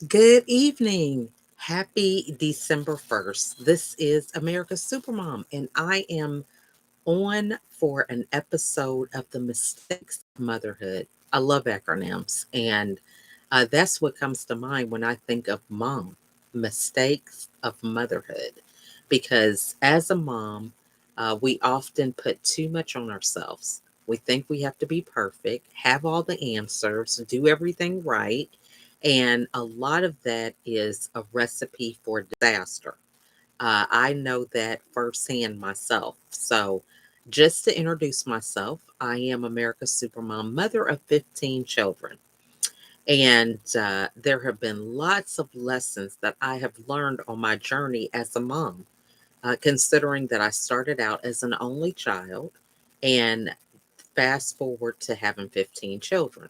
Good evening. Happy December 1st. This is America's Supermom, and I am on for an episode of the mistakes of motherhood. I love acronyms, and that's what comes to mind when I think of mom mistakes of motherhood. Because as a mom, we often put too much on ourselves. We think we have to be perfect, have all the answers, do everything right. And a lot of that is a recipe for disaster. I know that firsthand myself. So, just to introduce myself, I am America's Supermom, mother of 15 children. And there have been lots of lessons that I have learned on my journey as a mom, considering that I started out as an only child and fast forward to having 15 children.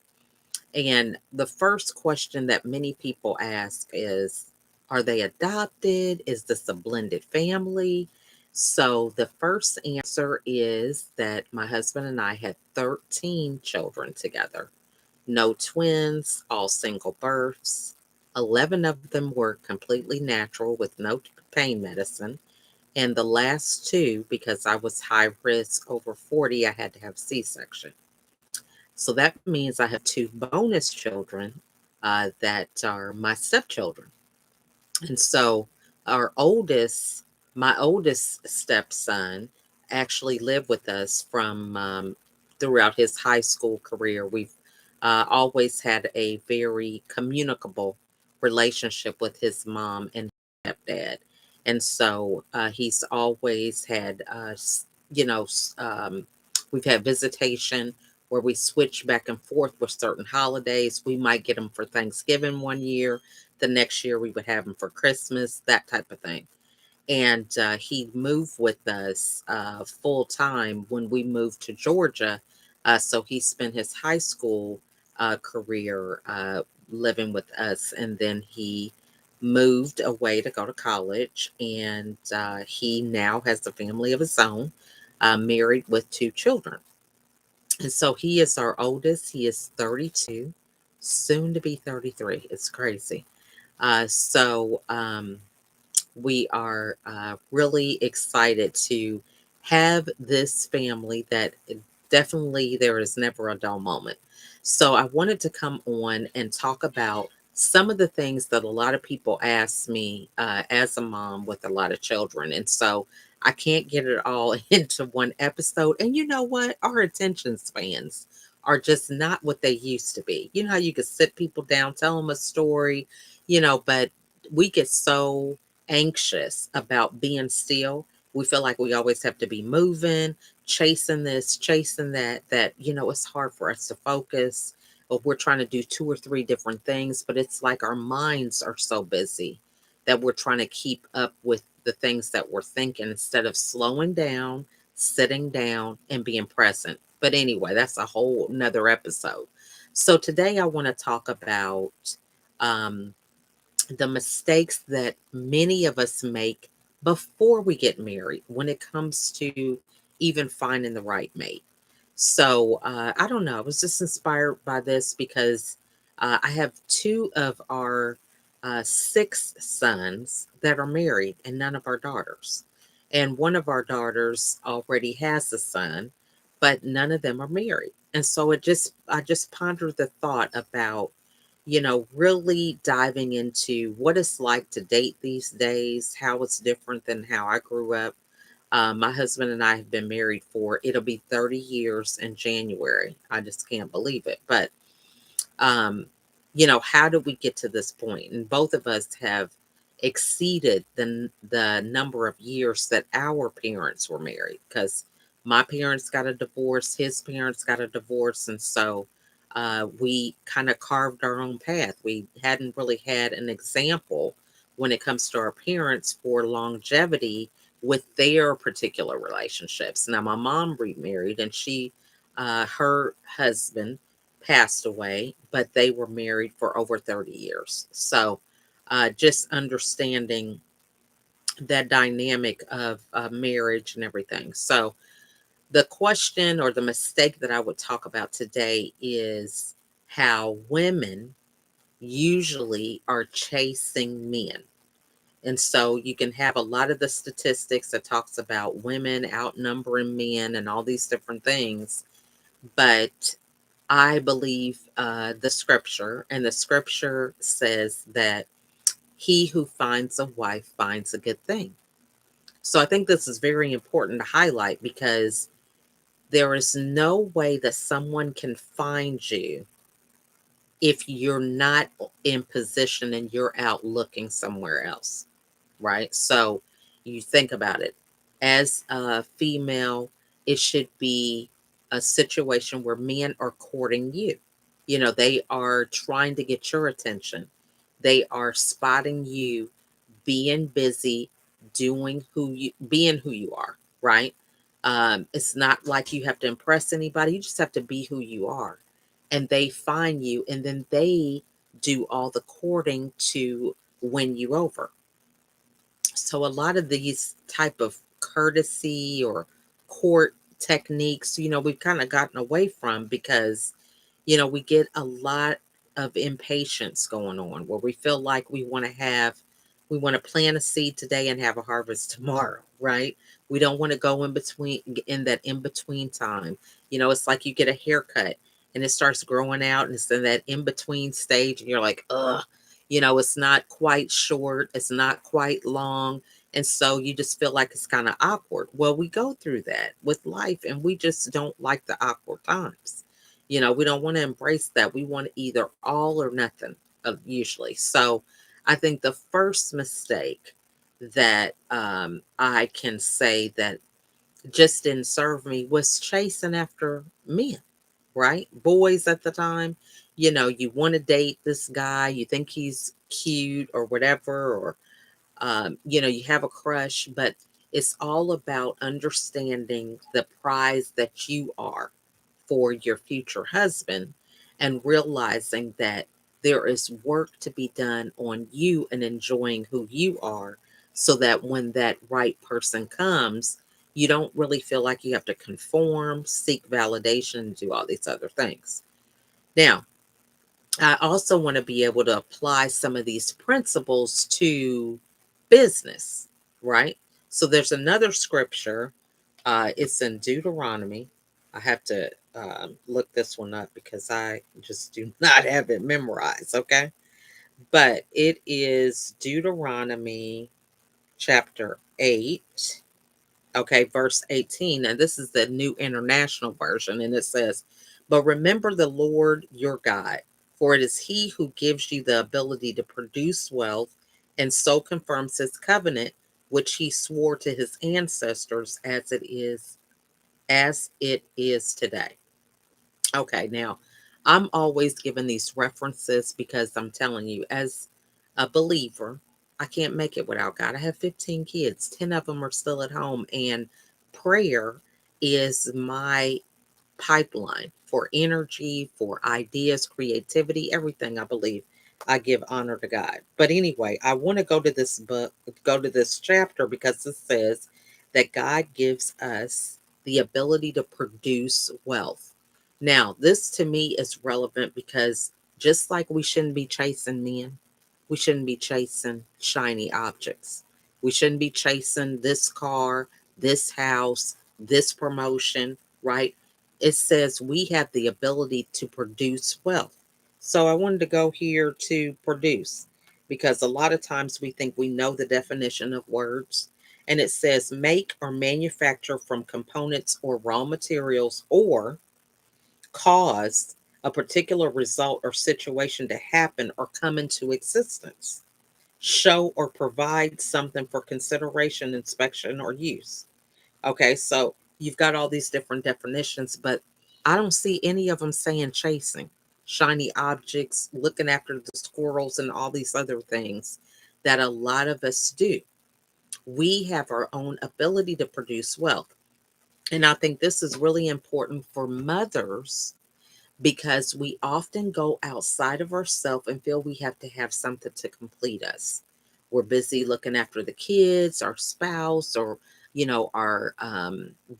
And the first question that many people ask is, are they adopted? Is this a blended family? So the first answer is that my husband and I had 13 children together. No twins, all single births. 11 of them were completely natural with no pain medicine. And the last two, because I was high risk over 40, I had to have C-section. So that means I have two bonus children that are my stepchildren. And so our oldest, my oldest stepson, actually lived with us from throughout his high school career. We've always had a very communicable relationship with his mom and stepdad. And so he's always had, we've had visitation where we switch back and forth with certain holidays. We might get them for Thanksgiving one year, the next year we would have him for Christmas, that type of thing. And he moved with us full time when we moved to Georgia. So he spent his high school career living with us, and then he moved away to go to college. And he now has a family of his own, married with two children. And so he is our oldest. He is 32, soon to be 33. It's crazy. So we are really excited to have this family that definitely there is never a dull moment. So I wanted to come on and talk about some of the things that a lot of people ask me as a mom with a lot of children. And so I can't get it all into one episode. And you know what? Our attention spans are just not what they used to be. You know how you could sit people down, tell them a story, but we get so anxious about being still. We feel like we always have to be moving, chasing this, chasing that, it's hard for us to focus. Or we're trying to do two or three different things, but it's like our minds are so busy that we're trying to keep up with the things that we're thinking instead of slowing down, sitting down, and being present. But anyway, that's a whole nother episode. So today I want to talk about um, the mistakes that many of us make before we get married when it comes to even finding the right mate. So I don't know. I was just inspired by this because I have two of our six sons that are married and none of our daughters. And one of our daughters already has a son, but none of them are married. And so I just pondered the thought about really diving into what it's like to date these days, how it's different than how I grew up. My husband and I have been married for, it'll be 30 years in January. I just can't believe it. But, um, how did we get to this point? And both of us have exceeded the number of years that our parents were married because my parents got a divorce, his parents got a divorce. And so we kind of carved our own path. We hadn't really had an example when it comes to our parents for longevity with their particular relationships. Now, my mom remarried and her husband passed away, but they were married for over 30 years. So, just understanding that dynamic of marriage and everything. So, the question or the mistake that I would talk about today is how women usually are chasing men. And so you can have a lot of the statistics that talks about women outnumbering men and all these different things. But I believe the scripture, and the scripture says that he who finds a wife finds a good thing. So I think this is very important to highlight because there is no way that someone can find you if you're not in position and you're out looking somewhere else, right? So you think about it. As a female, it should be a situation where men are courting you. You know, they are trying to get your attention. They are spotting you being busy, being who you are, right? It's not like you have to impress anybody. You just have to be who you are. And they find you and then they do all the courting to win you over. So a lot of these type of courtesy or court techniques, we've kind of gotten away from because we get a lot of impatience going on where we feel like we want to plant a seed today and have a harvest tomorrow, right? We don't want to go in that in between time. It's like you get a haircut and it starts growing out and it's in that in between stage and you're like, ugh, it's not quite short, it's not quite long. And so you just feel like it's kind of awkward. Well, we go through that with life and we just don't like the awkward times. We don't want to embrace that. We want either all or nothing, usually. So I think the first mistake that I can say that just didn't serve me was chasing after men, right? Boys at the time. You want to date this guy, you think he's cute or whatever, or you have a crush, but it's all about understanding the prize that you are for your future husband and realizing that there is work to be done on you and enjoying who you are so that when that right person comes, you don't really feel like you have to conform, seek validation, and do all these other things. Now, I also want to be able to apply some of these principles to business, right? So there's another scripture. It's in Deuteronomy. I have to look this one up because I just do not have it memorized, okay? But it is Deuteronomy chapter 8. Okay, verse 18. And this is the New International Version. And it says, but remember the Lord your God, for it is he who gives you the ability to produce wealth and so confirms his covenant, which he swore to his ancestors as it is today. Okay, now I'm always giving these references because I'm telling you, as a believer, I can't make it without God. I have 15 kids, 10 of them are still at home, and prayer is my pipeline for energy, for ideas, creativity, everything I believe. I give honor to God. But anyway, I want to go to this chapter because it says that God gives us the ability to produce wealth. Now, this to me is relevant because just like we shouldn't be chasing men, we shouldn't be chasing shiny objects. We shouldn't be chasing this car, this house, this promotion, right? It says we have the ability to produce wealth. So I wanted to go here to produce because a lot of times we think we know the definition of words. And it says make or manufacture from components or raw materials or cause a particular result or situation to happen or come into existence. Show or provide something for consideration, inspection, or use. Okay, so you've got all these different definitions, but I don't see any of them saying chasing shiny objects, looking after the squirrels, and all these other things that a lot of us do. We have our own ability to produce wealth. And I think this is really important for mothers because we often go outside of ourselves and feel we have to have something to complete us. We're busy looking after the kids, our spouse, or our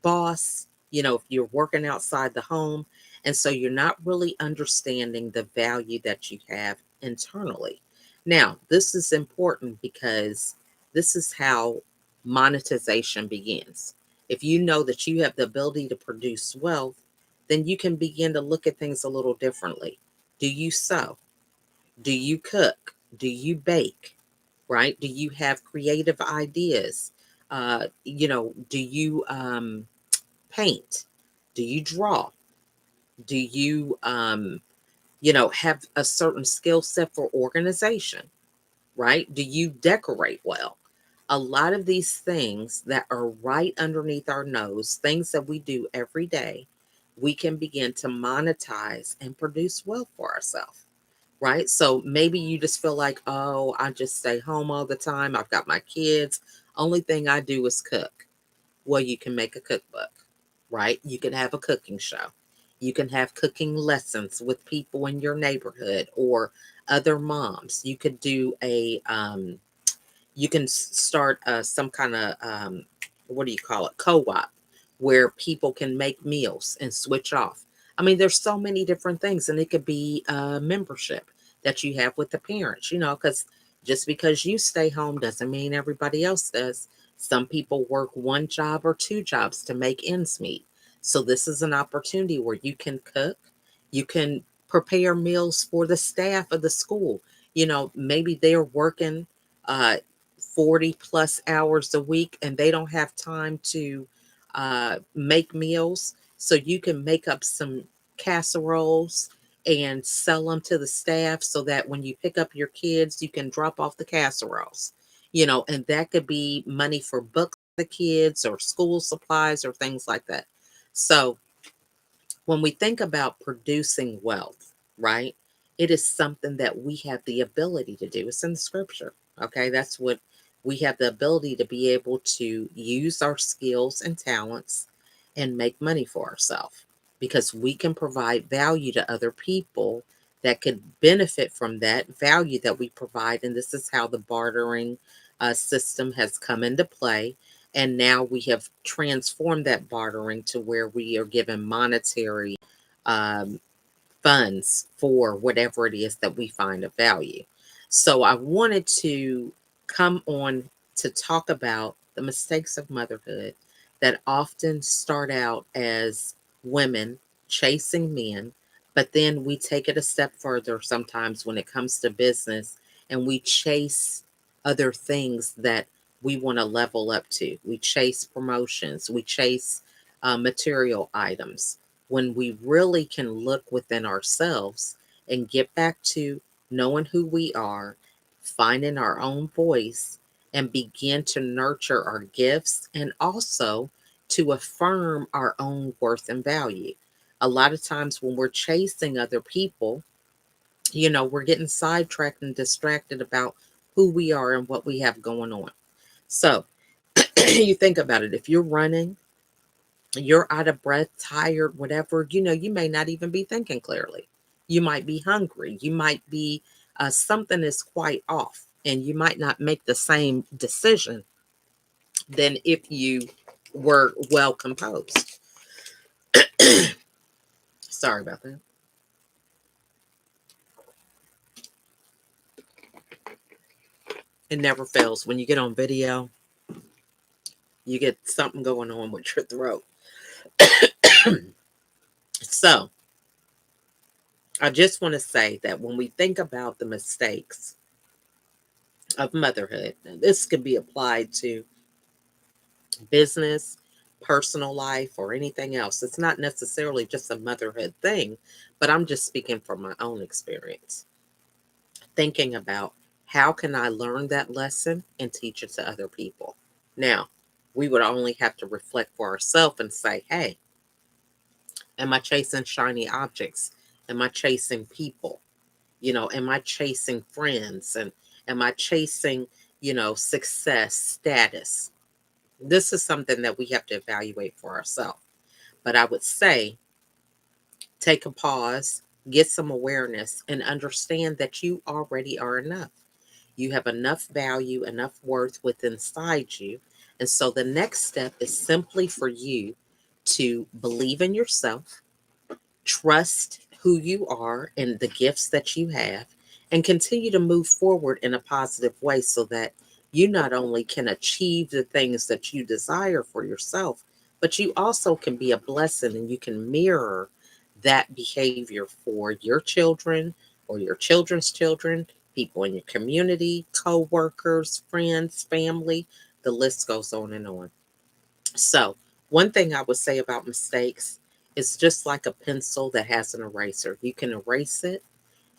boss. If you're working outside the home, and so you're not really understanding the value that you have internally. Now, this is important because this is how monetization begins. If you know that you have the ability to produce wealth, then you can begin to look at things a little differently. Do you sew? Do you cook? Do you bake? Right? Do you have creative ideas? Do you paint? Do you draw? Do you have a certain skill set for organization? Right? Do you decorate well? A lot of these things that are right underneath our nose, things that we do every day, we can begin to monetize and produce wealth for ourselves. Right? So maybe you just feel like, oh, I just stay home all the time. I've got my kids. Only thing I do is cook. Well, you can make a cookbook, right? You can have a cooking show. You can have cooking lessons with people in your neighborhood or other moms. You could do you can start some kind of what do you call it, co-op, where people can make meals and switch off. I mean, there's so many different things, and it could be a membership that you have with the parents, because just because you stay home doesn't mean everybody else does. Some people work one job or two jobs to make ends meet. So this is an opportunity where you can cook, you can prepare meals for the staff of the school. Maybe they're working uh 40 plus hours a week and they don't have time to make meals. So you can make up some casseroles and sell them to the staff so that when you pick up your kids, you can drop off the casseroles, and that could be money for books for the kids or school supplies or things like that. So when we think about producing wealth, right, it is something that we have the ability to do. It's in the scripture. Okay. That's what we have, the ability to be able to use our skills and talents and make money for ourselves because we can provide value to other people that could benefit from that value that we provide. And this is how the bartering system has come into play, and now we have transformed that bartering to where we are given monetary um, funds for whatever it is that we find of value. So I wanted to come on to talk about the mistakes of motherhood that often start out as women chasing men, but then we take it a step further sometimes when it comes to business and we chase other things that we want to level up to. We chase promotions, we chase material items when we really can look within ourselves and get back to knowing who we are, finding our own voice, and begin to nurture our gifts and also to affirm our own worth and value. A lot of times when we're chasing other people, we're getting sidetracked and distracted about who we are and what we have going on. So you think about it. If you're running, you're out of breath, tired, whatever, you may not even be thinking clearly. You might be hungry. You might be, something is quite off, and you might not make the same decision than if you were well composed. Sorry about that. It never fails. When you get on video, you get something going on with your throat. So, I just want to say that when we think about the mistakes of motherhood, and this can be applied to business, personal life, or anything else. It's not necessarily just a motherhood thing, but I'm just speaking from my own experience. Thinking about how can I learn that lesson and teach it to other people. Now, we would only have to reflect for ourselves and say, hey, am I chasing shiny objects? Am I chasing people? Am I chasing friends? And am I chasing, success, status? This is something that we have to evaluate for ourselves. But I would say take a pause, get some awareness, and understand that you already are enough. You have enough value, enough worth within inside you. And so the next step is simply for you to believe in yourself, trust who you are and the gifts that you have, and continue to move forward in a positive way so that you not only can achieve the things that you desire for yourself, but you also can be a blessing and you can mirror that behavior for your children or your children's children, people in your community, co workers, friends, family. The list goes on and on. So, one thing I would say about mistakes is just like a pencil that has an eraser. You can erase it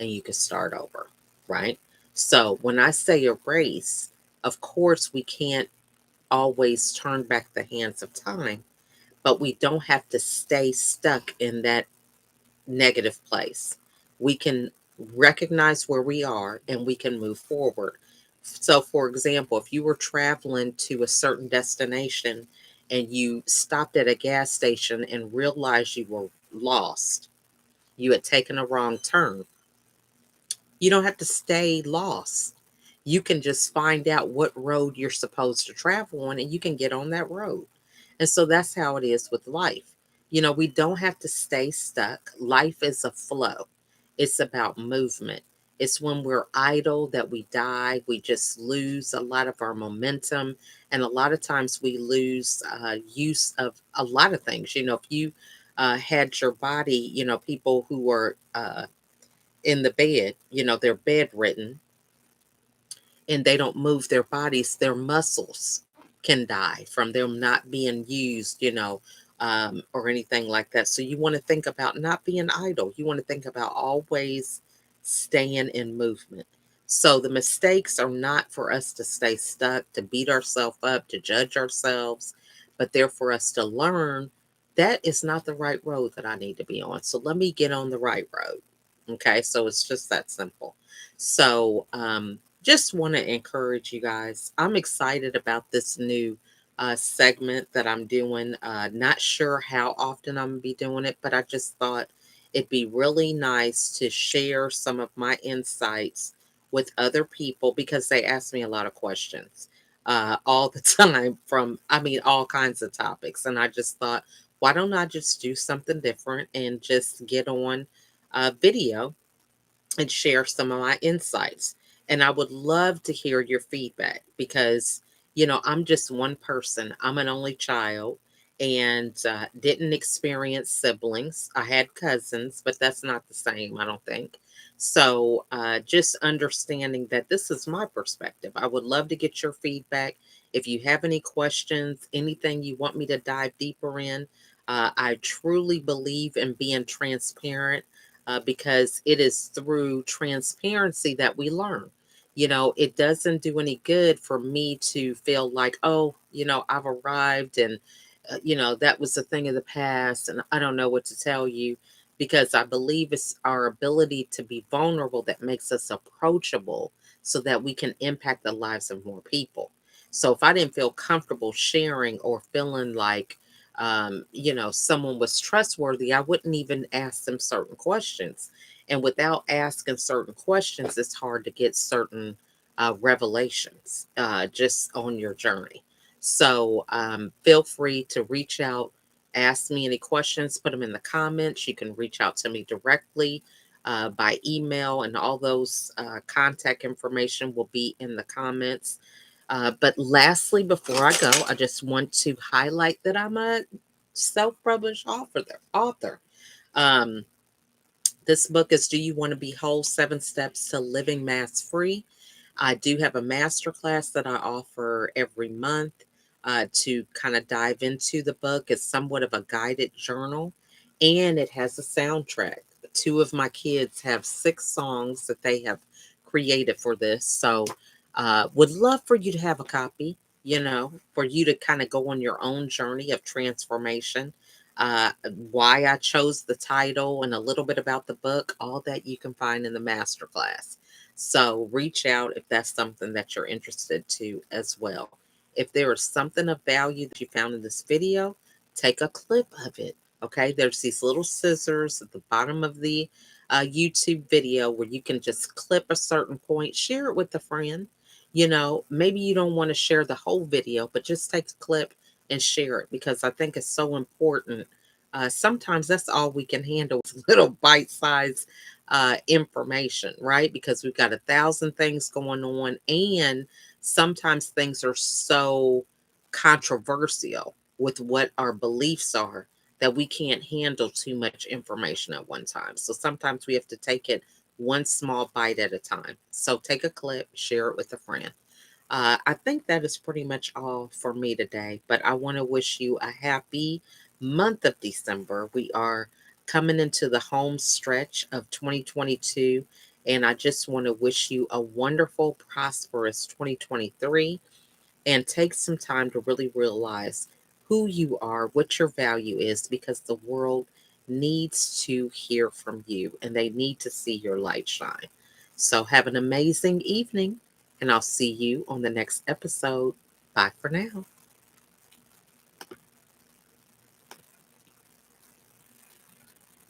and you can start over, right? So, when I say erase, of course, we can't always turn back the hands of time, but we don't have to stay stuck in that negative place. We can recognize where we are and we can move forward. So, for example, if you were traveling to a certain destination and you stopped at a gas station and realized you were lost, you had taken a wrong turn, you don't have to stay lost. You can just find out what road you're supposed to travel on and you can get on that road. And so that's how it is with life. We don't have to stay stuck. Life is a flow, it's about movement. It's when we're idle that we die. We just lose a lot of our momentum. And a lot of times we lose use of a lot of things. If you had your body, people who are in the bed, they're bedridden and they don't move their bodies, their muscles can die from them not being used, or anything like that. So you want to think about not being idle. You want to think about always staying in movement. So the mistakes are not for us to stay stuck, to beat ourselves up, to judge ourselves, but they're for us to learn that is not the right road that I need to be on. So let me get on the right road. Okay, so it's just that simple. So, just want to encourage you guys. I'm excited about this new segment that I'm doing. Not sure how often I'm going to be doing it, but I just thought it'd be really nice to share some of my insights with other people because they ask me a lot of questions all the time from, I mean, all kinds of topics. And I just thought, why don't I just do something different and just get on video and share some of my insights. And I would love to hear your feedback because, I'm just one person. I'm an only child and didn't experience siblings. I had cousins, but that's not the same, I don't think. So just understanding that this is my perspective. I would love to get your feedback. If you have any questions, anything you want me to dive deeper in, I truly believe in being transparent because it is through transparency that we learn. It doesn't do any good for me to feel like, oh, I've arrived and, that was a thing of the past and I don't know what to tell you because I believe it's our ability to be vulnerable that makes us approachable so that we can impact the lives of more people. So if I didn't feel comfortable sharing or feeling like, someone was trustworthy, I wouldn't even ask them certain questions. And without asking certain questions, it's hard to get certain revelations just on your journey. So feel free to reach out, ask me any questions, put them in the comments. You can reach out to me directly by email, and all those contact information will be in the comments. But lastly, before I go, I just want to highlight that I'm a self-published author. Um, this book is Do You Want to Be Whole? 7 Steps to Living Mass Free. I do have a masterclass that I offer every month to kind of dive into the book. It's somewhat of a guided journal, and it has a soundtrack. Two of my kids have 6 songs that they have created for this. So, would love for you to have a copy, for you to kind of go on your own journey of transformation. Why I chose the title and a little bit about the book, all that you can find in the masterclass. So reach out if that's something that you're interested to as well. If there is something of value that you found in this video, take a clip of it. Okay, there's these little scissors at the bottom of the YouTube video where you can just clip a certain point, share it with a friend. Maybe you don't want to share the whole video, but just take a clip and share it because I think it's so important Sometimes that's all we can handle is little bite-sized information, right? Because we've got 1,000 things going on, and sometimes things are so controversial with what our beliefs are that we can't handle too much information at one time. So sometimes we have to take it one small bite at a time. So take a clip, share it with a friend. I think that is pretty much all for me today, but I want to wish you a happy month of December. We are coming into the home stretch of 2022, and I just want to wish you a wonderful, prosperous 2023, and take some time to really realize who you are, what your value is, because the world needs to hear from you and they need to see your light shine. So, have an amazing evening, and I'll see you on the next episode. Bye for now.